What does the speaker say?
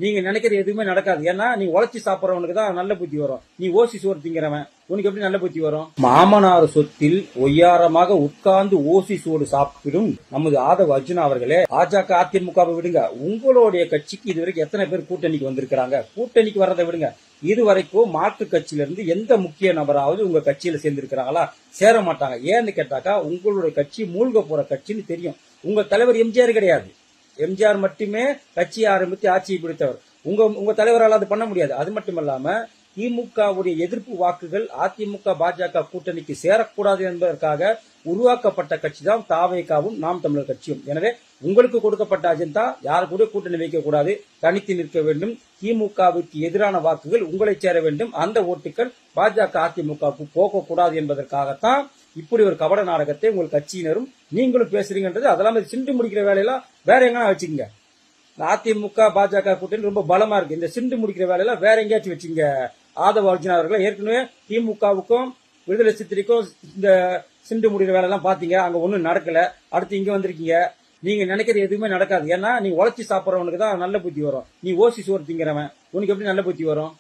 நீங்க நினைக்கிறது எதுவுமே நடக்காது. ஏன்னா நீ உழைச்சி சாப்பிடறவனுக்கு தான் நல்ல புத்தி வரும். நீ ஓசி சோறு திங்கிறவன் உனக்கு எப்படி நல்ல புத்தி வரும்? மாமனார் சொத்தில் ஒய்யாரமாக உட்கார்ந்து ஓசி சோறு சாப்பிடும் நமது ஆதவ அர்ஜுனா அவர்களே, பாஜக அதிமுகவை விடுங்க, உங்களுடைய கட்சிக்கு இதுவரைக்கும் எத்தனை பேர் கூட்டணிக்கு வந்திருக்கிறாங்க? கூட்டணிக்கு வர்றதை விடுங்க, இதுவரைக்கும் மாற்று கட்சியிலிருந்து எந்த முக்கிய நபராவது உங்க கட்சியில சேர்ந்திருக்கிறாங்களா? சேர மாட்டாங்க. ஏன்னு கேட்டாக்கா உங்களுடைய கட்சி மூழ்க போற கட்சின்னு தெரியும். உங்க தலைவர் எம்ஜிஆர் கிடையாது. எம்ஜிஆர் மட்டுமே கட்சியை ஆரம்பித்து ஆட்சியை பிடித்தவர். உங்க தலைவரால் அது பண்ண முடியாது. அது மட்டுமல்லாம திமுகவுடைய எதிர்ப்பு வாக்குகள் அதிமுக பாஜக கூட்டணிக்கு சேரக்கூடாது என்பதற்காக உருவாக்கப்பட்ட கட்சி தான் தாவேகாவும் நாம் தமிழர் கட்சியும். எனவே உங்களுக்கு கொடுக்கப்பட்ட அஜெண்டா யாரு கூட கூட்டணி வைக்க கூடாது, தனித்து நிற்க வேண்டும். திமுகவுக்கு எதிரான வாக்குகள் உங்களை சேர வேண்டும். அந்த ஓட்டுகள் பாஜக அதிமுகவுக்கு போகக்கூடாது என்பதற்காகத்தான் இப்படி ஒரு கபட நாடகத்தை உங்கள் கட்சியினரும் நீங்களும் பேசுறீங்கன்றது. அதெல்லாம் சிண்டு முடிக்கிற வேலையெல்லாம் வேற எங்கன்னா வச்சுக்கோங்க. அதிமுக பாஜக கூட்டணி ரொம்ப பலமா இருக்கு. இந்த சிண்டு முடிக்கிற வேலையெல்லாம் வேற எங்கேயாச்சும் வச்சுங்க. ஆதவ அர்ஜுனா அவர்கள் ஏற்கனவே திமுகவுக்கும் விடுதலை சித்திரிக்கும் இந்த சிண்டு முடிக்கிற வேலை எல்லாம் பாத்தீங்க, அங்க ஒண்ணும் நடக்கல. அடுத்து இங்க வந்திருக்கீங்க. நீங்க நினைக்கிறது எதுவுமே நடக்காது. ஏன்னா நீ உழைச்சி சாப்பிடறவனுக்கு தான் நல்ல புத்தி வரும். நீ ஓசி சோறு திங்கிறவன் உனக்கு எப்படி நல்ல புத்தி வரும்?